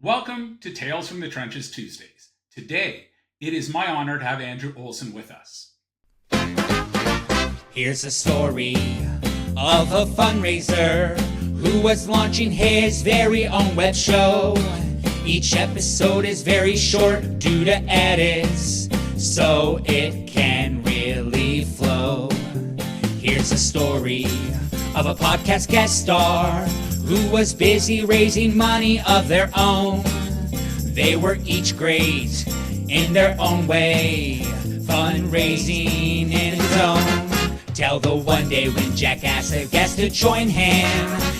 Welcome to Tales from the Trenches Tuesdays. Today, it is my honor to have Andrew Olsen with us. Here's a story of a fundraiser who was launching his very own web show. Each episode is very short due to edits, so it can really flow. Here's a story of a podcast guest star who was busy raising money of their own. They were each great in their own way, fundraising in its own. Till the one day when Jack asked a guest to join him,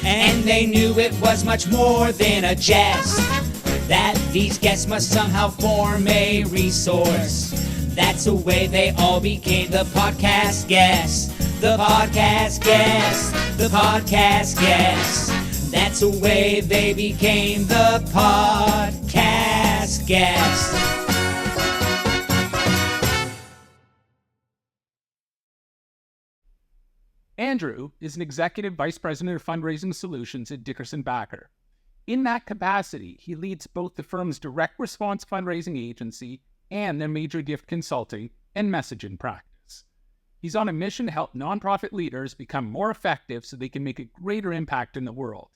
and they knew it was much more than a jest, that these guests must somehow form a resource. That's the way they all became the podcast guests. The podcast guests. The podcast guests. That's the way they became the podcast guests. Andrew is an Executive Vice President of Fundraising Solutions at DickersonBakker. In that capacity, he leads both the firm's direct response fundraising agency and their major gift consulting and messaging practice. He's on a mission to help nonprofit leaders become more effective so they can make a greater impact in the world.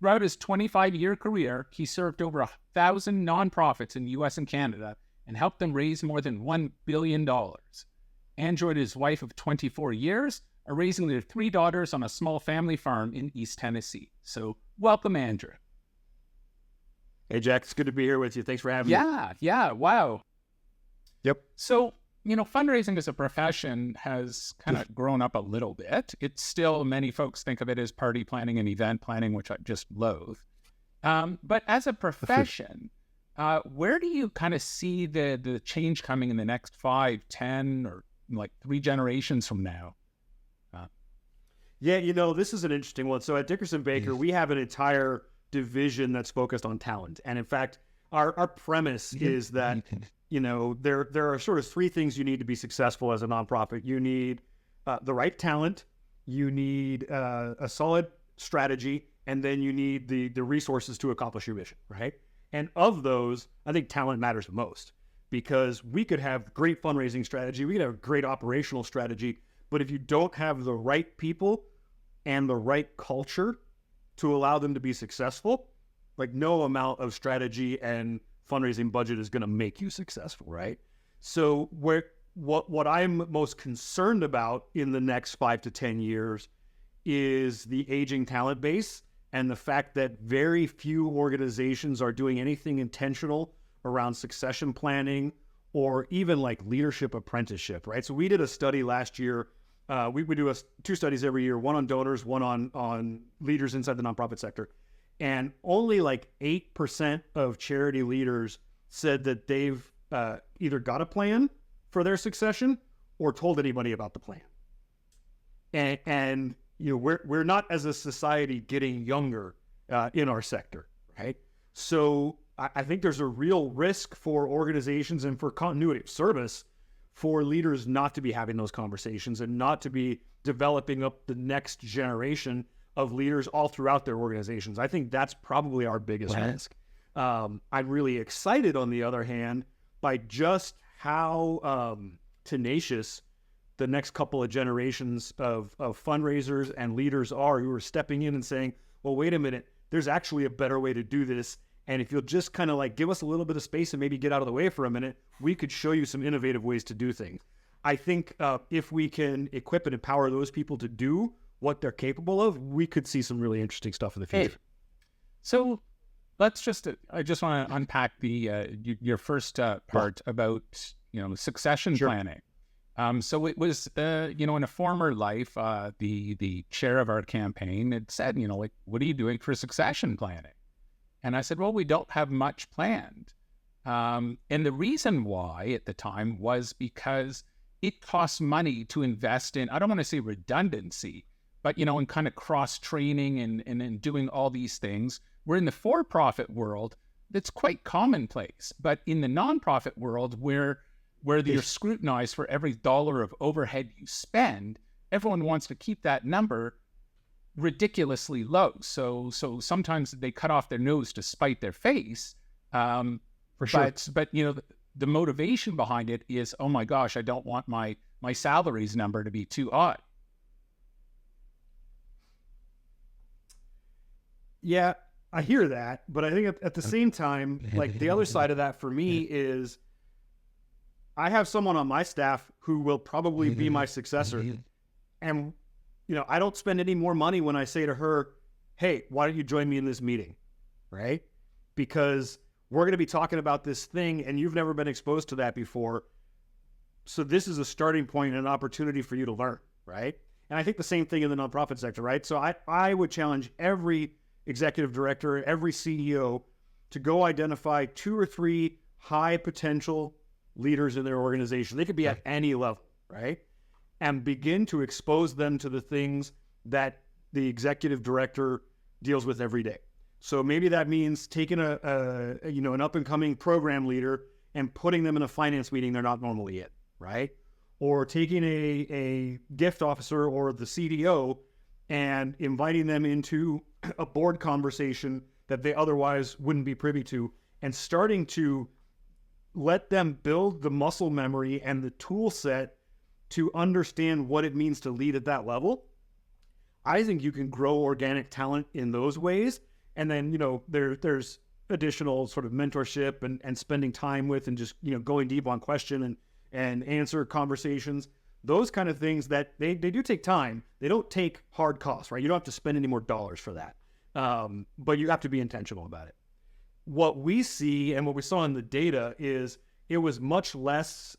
Throughout his 25-year career, he served over 1,000 nonprofits in the US and Canada and helped them raise more than $1 billion. Andrew and his wife of 24 years are raising their 3 daughters on a small family farm in East Tennessee. So welcome, Andrew. Hey, Jack, it's good to be here with you. Thanks for having me. Yeah, wow. Yep. So, fundraising as a profession has kind of grown up a little bit. It's still, many folks think of it as party planning and event planning, which I just loathe. But as a profession, where do you kind of see the change coming in the next 5, 10, or 3 generations from now? Yeah, this is an interesting one. So at DickersonBakker, we have an entire division that's focused on talent. And in fact, our premise is that, there are sort of 3 things you need to be successful as a nonprofit. You need the right talent, you need a solid strategy, and then you need the resources to accomplish your mission, right? And of those, I think talent matters the most, because we could have great fundraising strategy, we could have great operational strategy, but if you don't have the right people and the right culture to allow them to be successful, no amount of strategy and fundraising budget is going to make you successful, right? So what I'm most concerned about in the next 5 to 10 years is the aging talent base and the fact that very few organizations are doing anything intentional around succession planning or even leadership apprenticeship, right? So we did a study last year. We do 2 studies every year, one on donors, one on leaders inside the nonprofit sector. And only 8% of charity leaders said that they've either got a plan for their succession or told anybody about the plan. And we're not as a society getting younger in our sector, right? So I think there's a real risk for organizations and for continuity of service for leaders not to be having those conversations and not to be developing up the next generation of leaders all throughout their organizations. I think that's probably our biggest risk. I'm really excited, on the other hand, by just how tenacious the next couple of generations of fundraisers and leaders are, who are stepping in and saying, well, wait a minute, there's actually a better way to do this. And if you'll just kind of give us a little bit of space and maybe get out of the way for a minute, we could show you some innovative ways to do things. I think if we can equip and empower those people to do what they're capable of, we could see some really interesting stuff in the future. Hey, so let's I just want to unpack your first part about, succession planning. So it was, in a former life, the chair of our campaign had said, what are you doing for succession planning? And I said, well, we don't have much planned. And the reason why at the time was because it costs money to invest in, I don't want to say redundancy, but, in kind of cross-training and doing all these things. We're in the for-profit world, that's quite commonplace. But in the nonprofit world, where you're scrutinized for every dollar of overhead you spend, everyone wants to keep that number ridiculously low. So sometimes they cut off their nose to spite their face. For sure. But the motivation behind it is, oh my gosh, I don't want my salaries number to be too high. Yeah, I hear that, but I think at the same time, like the other side of that for me is I have someone on my staff who will probably be my successor. And, I don't spend any more money when I say to her, hey, why don't you join me in this meeting? Right? Because we're going to be talking about this thing and you've never been exposed to that before. So this is a starting point and an opportunity for you to learn. Right? And I think the same thing in the nonprofit sector. Right? So I would challenge every executive director, every CEO to go identify 2 or 3 high potential leaders in their organization. They could be at any level, right? And begin to expose them to the things that the executive director deals with every day. So maybe that means taking an up and coming program leader and putting them in a finance meeting they're not normally in, right? Or taking a gift officer or the CDO and inviting them into a board conversation that they otherwise wouldn't be privy to, and starting to let them build the muscle memory and the tool set to understand what it means to lead at that level. I think you can grow organic talent in those ways. And then, there's additional sort of mentorship and spending time with and just, going deep on question and answer conversations. Those kind of things that they do take time. They don't take hard costs, right? You don't have to spend any more dollars for that. But you have to be intentional about it. What we see and what we saw in the data is it was much less,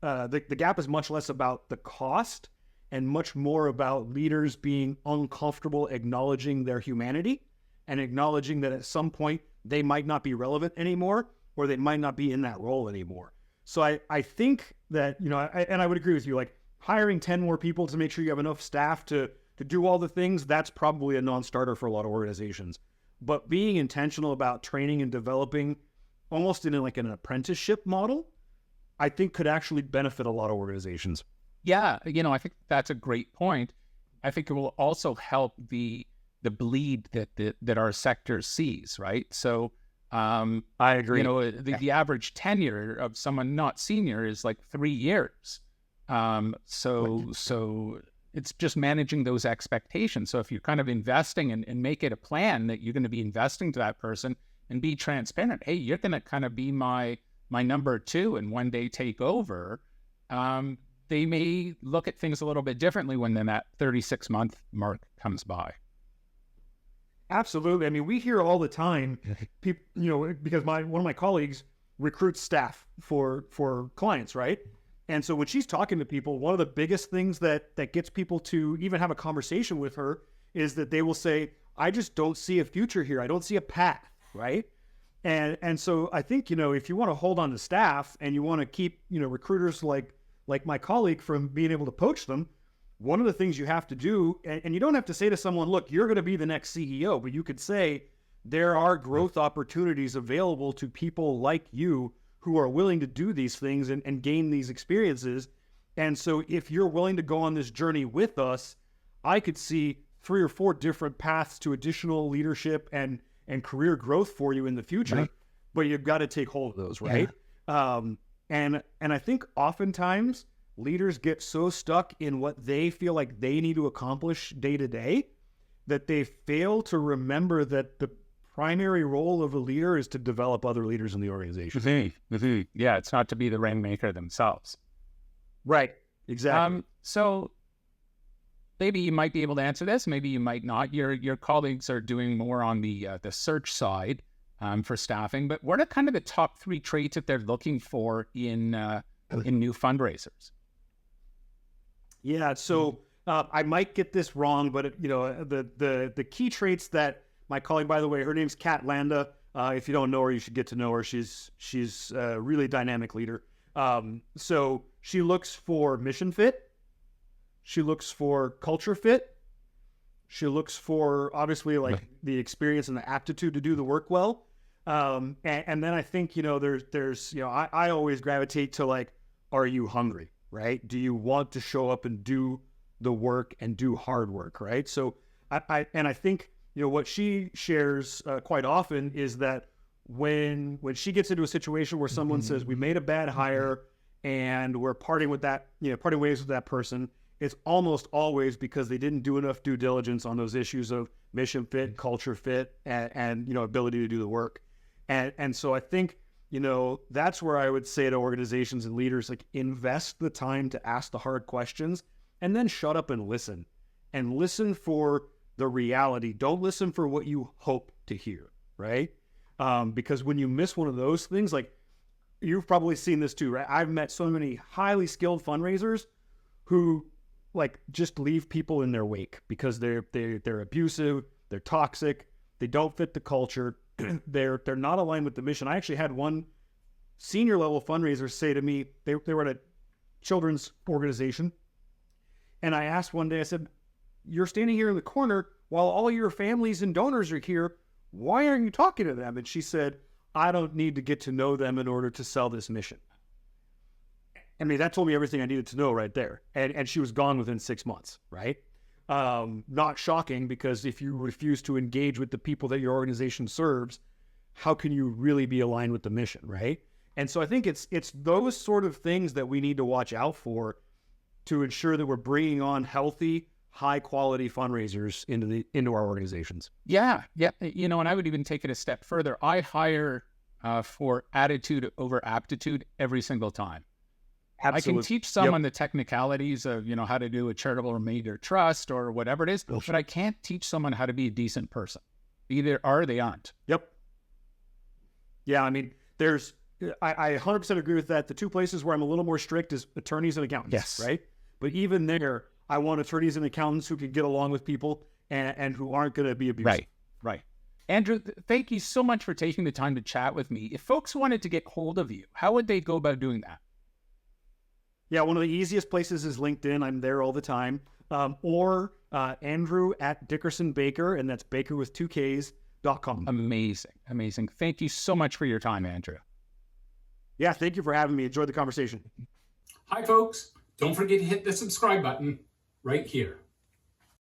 the gap is much less about the cost and much more about leaders being uncomfortable acknowledging their humanity and acknowledging that at some point they might not be relevant anymore or they might not be in that role anymore. So I think that, and I would agree with you, like hiring 10 more people to make sure you have enough staff to do all the things, that's probably a non-starter for a lot of organizations. But being intentional about training and developing almost in an apprenticeship model, I think could actually benefit a lot of organizations. Yeah, I think that's a great point. I think it will also help the bleed that our sector sees, right? So I agree. The average tenure of someone not senior is like 3 years. So it's just managing those expectations. So if you're kind of investing and make it a plan that you're going to be investing to that person and be transparent, hey, you're going to kind of be my number 2 and one day take over, they may look at things a little bit differently when then that 36-month mark comes by. Absolutely. I mean, we hear all the time, people, because one of my colleagues recruits staff for clients, right? And so when she's talking to people, one of the biggest things that gets people to even have a conversation with her is that they will say, I just don't see a future here. I don't see a path, right? And so I think, if you want to hold on to staff and you want to keep, recruiters like my colleague from being able to poach them, one of the things you have to do, and you don't have to say to someone, look, you're going to be the next CEO, but you could say there are growth opportunities available to people like you who are willing to do these things and gain these experiences. And so if you're willing to go on this journey with us, I could see 3 or 4 different paths to additional leadership and career growth for you in the future, right. But you've got to take hold of those, right? Yeah. And I think oftentimes leaders get so stuck in what they feel like they need to accomplish day to day that they fail to remember that the primary role of a leader is to develop other leaders in the organization. Mm-hmm. Yeah, it's not to be the rainmaker themselves. Right, exactly. So maybe you might be able to answer this, maybe you might not. Your colleagues are doing more on the search side for staffing, but what are kind of the top 3 traits that they're looking for in new fundraisers? Yeah, so I might get this wrong, but the key traits that my colleague, by the way, her name's Kat Landa. If you don't know her, you should get to know her. She's a really dynamic leader. So she looks for mission fit. She looks for culture fit. She looks for obviously the experience and the aptitude to do the work well. And then I think, there's I always gravitate to are you hungry, right? Do you want to show up and do the work and do hard work, right? So I think, what she shares quite often is that when she gets into a situation where someone says we made a bad hire and we're parting ways with that person, it's almost always because they didn't do enough due diligence on those issues of mission fit, culture fit, and ability to do the work. And so I think, that's where I would say to organizations and leaders, like, invest the time to ask the hard questions and then shut up and listen for the reality. Don't listen for what you hope to hear, right? Because when you miss one of those things, like, you've probably seen this too, right? I've met so many highly skilled fundraisers who, like, just leave people in their wake because they're abusive, they're toxic, they don't fit the culture, they're not aligned with the mission. I actually had one senior level fundraiser say to me, they were at a children's organization, and I asked one day, I said, "You're standing here in the corner while all your families and donors are here. Why aren't you talking to them?" And she said, "I don't need to get to know them in order to sell this mission." I mean, that told me everything I needed to know right there. And she was gone within 6 months, right? Not shocking, because if you refuse to engage with the people that your organization serves, how can you really be aligned with the mission, right? And so I think it's those sort of things that we need to watch out for to ensure that we're bringing on healthy, high-quality fundraisers into our organizations. Yeah. And I would even take it a step further. I hire for attitude over aptitude every single time. Absolutely. I can teach someone the technicalities of, how to do a charitable remainder trust or whatever it is, but I can't teach someone how to be a decent person. Either are or they aren't. Yep. Yeah, I mean, I 100% agree with that. The two places where I'm a little more strict is attorneys and accountants, Yes. right? But even there, I want attorneys and accountants who can get along with people and who aren't going to be abusive. Right. Andrew, thank you so much for taking the time to chat with me. If folks wanted to get hold of you, how would they go about doing that? Yeah, one of the easiest places is LinkedIn. I'm there all the time. Or Andrew at DickersonBakker, and that's Baker with 2 Ks.com. Amazing. Thank you so much for your time, Andrew. Yeah, thank you for having me. Enjoyed the conversation. Hi, folks. Don't forget to hit the subscribe button right here.